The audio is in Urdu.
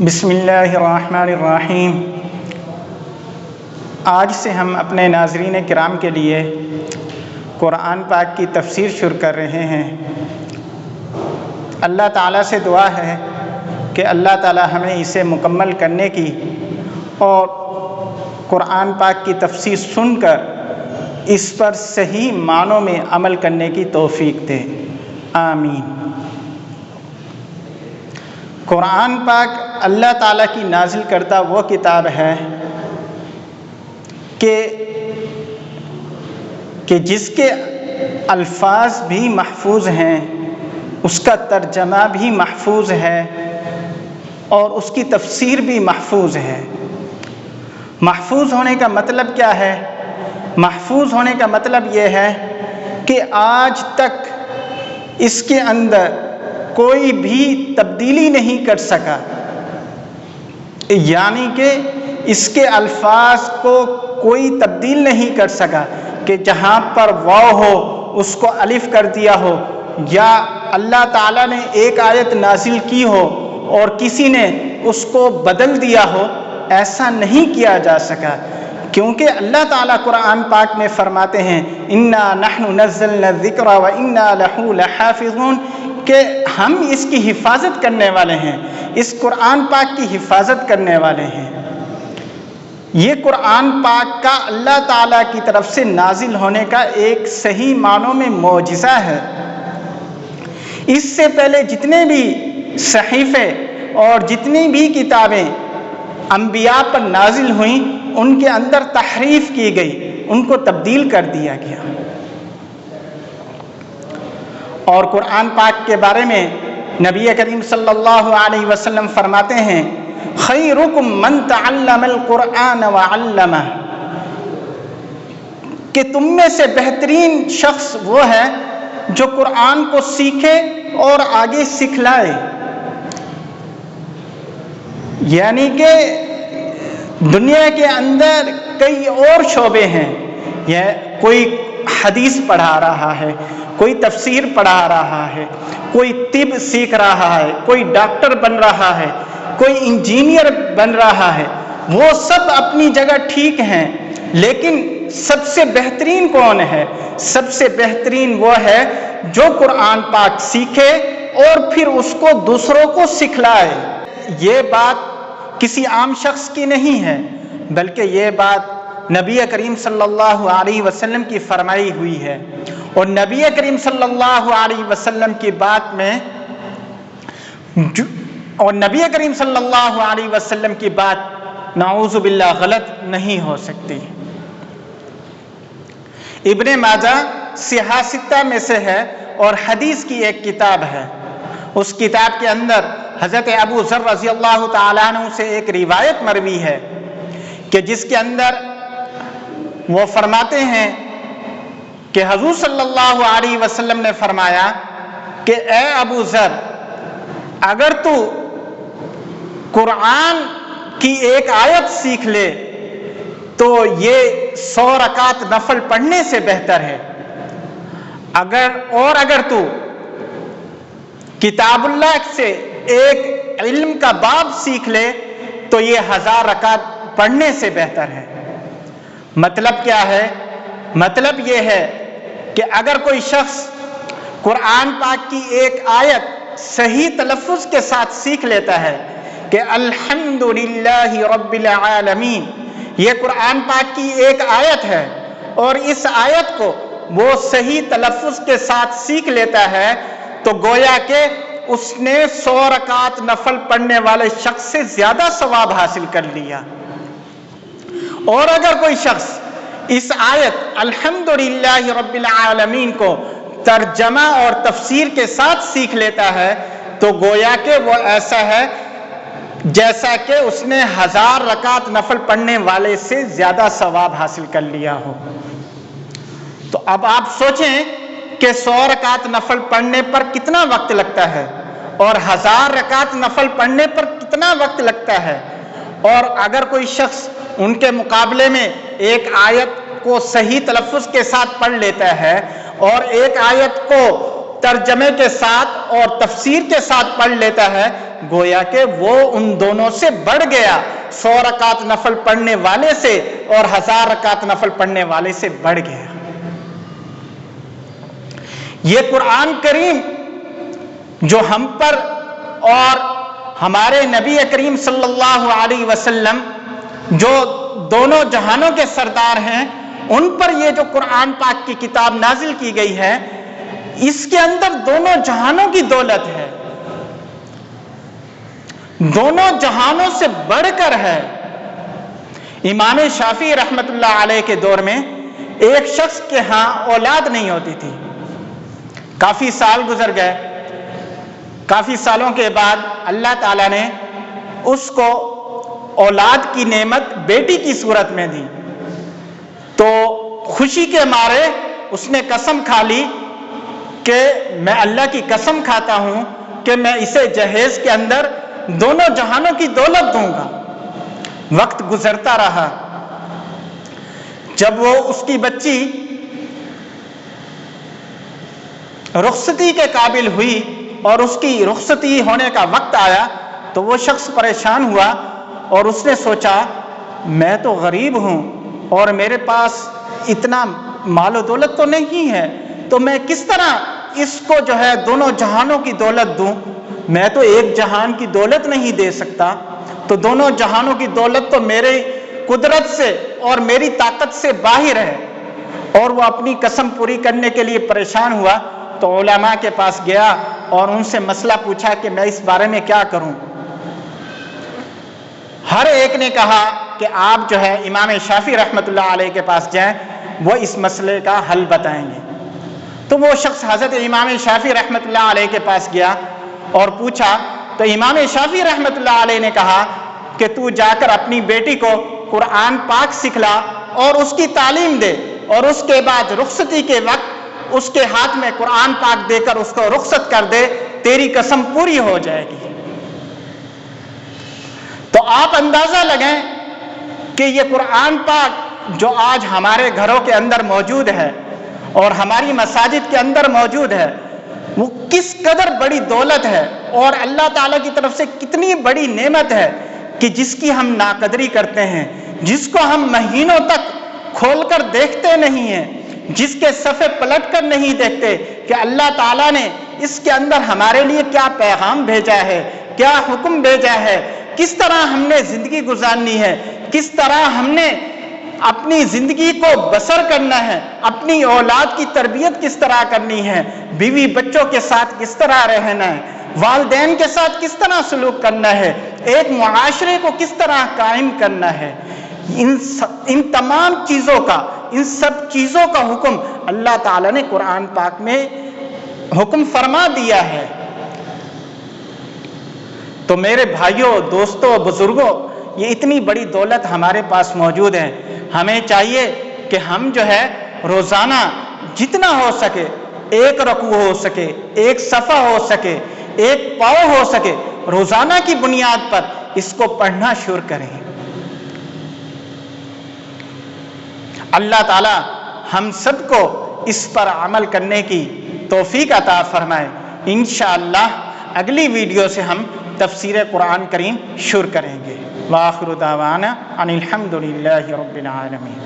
بسم اللہ الرحمن الرحیم۔ آج سے ہم اپنے ناظرین کرام کے لیے قرآن پاک کی تفسیر شروع کر رہے ہیں۔ اللہ تعالیٰ سے دعا ہے کہ اللہ تعالیٰ ہمیں اسے مکمل کرنے کی اور قرآن پاک کی تفسیر سن کر اس پر صحیح معنوں میں عمل کرنے کی توفیق دے، آمین۔ قرآن پاک اللہ تعالیٰ کی نازل کردہ وہ کتاب ہے کہ جس کے الفاظ بھی محفوظ ہیں، اس کا ترجمہ بھی محفوظ ہے اور اس کی تفسیر بھی محفوظ ہے۔ محفوظ ہونے کا مطلب کیا ہے؟ محفوظ ہونے کا مطلب یہ ہے کہ آج تک اس کے اندر کوئی بھی تبدیلی نہیں کر سکا، یعنی کہ اس کے الفاظ کو کوئی تبدیل نہیں کر سکا کہ جہاں پر واو ہو اس کو الف کر دیا ہو، یا اللہ تعالیٰ نے ایک آیت نازل کی ہو اور کسی نے اس کو بدل دیا ہو، ایسا نہیں کیا جا سکا، کیونکہ اللہ تعالیٰ قرآن پاک میں فرماتے ہیں اِنَّا نَحْنُ نَزَّلْنَا الذِّكْرَ وَإِنَّا لَهُ لَحَافِظُونَ، کہ ہم اس کی حفاظت کرنے والے ہیں، اس قرآن پاک کی حفاظت کرنے والے ہیں۔ یہ قرآن پاک کا اللہ تعالیٰ کی طرف سے نازل ہونے کا ایک صحیح معنوں میں معجزہ ہے۔ اس سے پہلے جتنے بھی صحیفے اور جتنی بھی کتابیں انبیاء پر نازل ہوئیں، ان کے اندر تحریف کی گئی، ان کو تبدیل کر دیا گیا۔ اور قرآن پاک کے بارے میں نبی کریم صلی اللہ علیہ وسلم فرماتے ہیں خیرکم من تعلم القرآن وعلمہ، کہ تم میں سے بہترین شخص وہ ہے جو قرآن کو سیکھے اور آگے سکھلائے۔ یعنی کہ دنیا کے اندر کئی اور شعبے ہیں، یہ کوئی حدیث پڑھا رہا ہے، کوئی تفسیر پڑھا رہا ہے، کوئی طب سیکھ رہا ہے، کوئی ڈاکٹر بن رہا ہے، کوئی انجینئر بن رہا ہے، وہ سب اپنی جگہ ٹھیک ہیں، لیکن سب سے بہترین کون ہے؟ سب سے بہترین وہ ہے جو قرآن پاک سیکھے اور پھر اس کو دوسروں کو سکھلائے۔ یہ بات کسی عام شخص کی نہیں ہے، بلکہ یہ بات نبی کریم صلی اللہ علیہ وسلم کی فرمائی ہوئی ہے، اور نبی کریم صلی اللہ علیہ وسلم کی بات میں اور نبی کریم صلی اللہ علیہ وسلم کی بات نعوذ باللہ غلط نہیں ہو سکتی۔ ابن ماجہ صحاح ستہ میں سے ہے اور حدیث کی ایک کتاب ہے۔ اس کتاب کے اندر حضرت ابو ذر رضی اللہ تعالیٰ عنہ سے ایک روایت مروی ہے کہ جس کے اندر وہ فرماتے ہیں کہ حضور صلی اللہ علیہ وسلم نے فرمایا کہ اے ابو ذر، اگر تو قرآن کی ایک آیت سیکھ لے تو یہ 100 رکعت نفل پڑھنے سے بہتر ہے، اگر تو کتاب اللہ سے ایک علم کا باب سیکھ لے تو یہ 1000 رکعت پڑھنے سے بہتر ہے۔ مطلب کیا ہے؟ مطلب یہ ہے کہ اگر کوئی شخص قرآن پاک کی ایک آیت صحیح تلفظ کے ساتھ سیکھ لیتا ہے کہ الحمدللہ رب العالمین، یہ قرآن پاک کی ایک آیت ہے، اور اس آیت کو وہ صحیح تلفظ کے ساتھ سیکھ لیتا ہے، تو گویا کہ اس نے 100 رکعت نفل پڑھنے والے شخص سے زیادہ ثواب حاصل کر لیا۔ اور اگر کوئی شخص اس آیت الحمدللہ رب العالمین کو ترجمہ اور تفسیر کے ساتھ سیکھ لیتا ہے تو گویا کہ وہ ایسا ہے جیسا کہ اس نے 1000 رکعت نفل پڑھنے والے سے زیادہ ثواب حاصل کر لیا ہو۔ تو اب آپ سوچیں کہ 100 رکعت نفل پڑھنے پر کتنا وقت لگتا ہے اور 1000 رکعت نفل پڑھنے پر کتنا وقت لگتا ہے، اور اگر کوئی شخص ان کے مقابلے میں ایک آیت کو صحیح تلفظ کے ساتھ پڑھ لیتا ہے اور ایک آیت کو ترجمے کے ساتھ اور تفسیر کے ساتھ پڑھ لیتا ہے، گویا کہ وہ ان دونوں سے بڑھ گیا، 100 رکعت نفل پڑھنے والے سے اور 1000 رکعت نفل پڑھنے والے سے بڑھ گیا۔ یہ قرآن کریم جو ہم پر اور ہمارے نبی کریم صلی اللہ علیہ وسلم جو دونوں جہانوں کے سردار ہیں، ان پر یہ جو قرآن پاک کی کتاب نازل کی گئی ہے، اس کے اندر دونوں جہانوں کی دولت ہے، دونوں جہانوں سے بڑھ کر ہے۔ امام شافعی رحمت اللہ علیہ کے دور میں ایک شخص کے ہاں اولاد نہیں ہوتی تھی، کافی سال گزر گئے، کافی سالوں کے بعد اللہ تعالیٰ نے اس کو اولاد کی نعمت بیٹی کی صورت میں دی، تو خوشی کے مارے اس نے قسم کھا لی کہ میں اللہ کی قسم کھاتا ہوں کہ میں اسے جہیز کے اندر دونوں جہانوں کی دولت دوں گا۔ وقت گزرتا رہا، جب وہ اس کی بچی رخصتی کے قابل ہوئی اور اس کی رخصتی ہونے کا وقت آیا تو وہ شخص پریشان ہوا اور اس نے سوچا میں تو غریب ہوں اور میرے پاس اتنا مال و دولت تو نہیں ہے، تو میں کس طرح اس کو جو ہے دونوں جہانوں کی دولت دوں؟ میں تو ایک جہان کی دولت نہیں دے سکتا، تو دونوں جہانوں کی دولت تو میرے قدرت سے اور میری طاقت سے باہر ہے۔ اور وہ اپنی قسم پوری کرنے کے لیے پریشان ہوا تو علماء کے پاس گیا اور ان سے مسئلہ پوچھا کہ میں اس بارے میں کیا کروں۔ ہر ایک نے کہا کہ آپ جو ہے امام شافعی رحمت اللہ علیہ کے پاس جائیں، وہ اس مسئلے کا حل بتائیں گے۔ تو وہ شخص حضرت امام شافعی رحمت اللہ علیہ کے پاس گیا اور پوچھا، تو امام شافعی رحمت اللہ علیہ نے کہا کہ تو جا کر اپنی بیٹی کو قرآن پاک سکھلا اور اس کی تعلیم دے، اور اس کے بعد رخصتی کے وقت اس کے ہاتھ میں قرآن پاک دے کر اس کو رخصت کر دے، تیری قسم پوری ہو جائے گی۔ تو آپ اندازہ لگائیں کہ یہ قرآن پاک جو آج ہمارے گھروں کے اندر موجود ہے اور ہماری مساجد کے اندر موجود ہے، وہ کس قدر بڑی دولت ہے اور اللہ تعالیٰ کی طرف سے کتنی بڑی نعمت ہے کہ جس کی ہم ناقدری کرتے ہیں، جس کو ہم مہینوں تک کھول کر دیکھتے نہیں ہیں، جس کے صفحے پلٹ کر نہیں دیکھتے کہ اللہ تعالیٰ نے اس کے اندر ہمارے لیے کیا پیغام بھیجا ہے، کیا حکم بھیجا ہے، کس طرح ہم نے زندگی گزارنی ہے، کس طرح ہم نے اپنی زندگی کو بسر کرنا ہے، اپنی اولاد کی تربیت کس طرح کرنی ہے، بیوی بچوں کے ساتھ کس طرح رہنا ہے، والدین کے ساتھ کس طرح سلوک کرنا ہے، ایک معاشرے کو کس طرح قائم کرنا ہے۔ ان تمام چیزوں کا، ان سب چیزوں کا حکم اللہ تعالیٰ نے قرآن پاک میں حکم فرما دیا ہے۔ تو میرے بھائیوں، دوستوں، بزرگوں، یہ اتنی بڑی دولت ہمارے پاس موجود ہے، ہمیں چاہیے کہ ہم جو ہے روزانہ جتنا ہو سکے، ایک رکوع ہو سکے، ایک صفحہ ہو سکے، ایک پاؤ ہو سکے، روزانہ کی بنیاد پر اس کو پڑھنا شروع کریں۔ اللہ تعالی ہم سب کو اس پر عمل کرنے کی توفیق عطا فرمائے۔ انشاءاللہ اگلی ویڈیو سے ہم تفسیر قرآن کریم شروع کریں گے۔ وآخر دعوانا ان الحمد للہ رب العالمین۔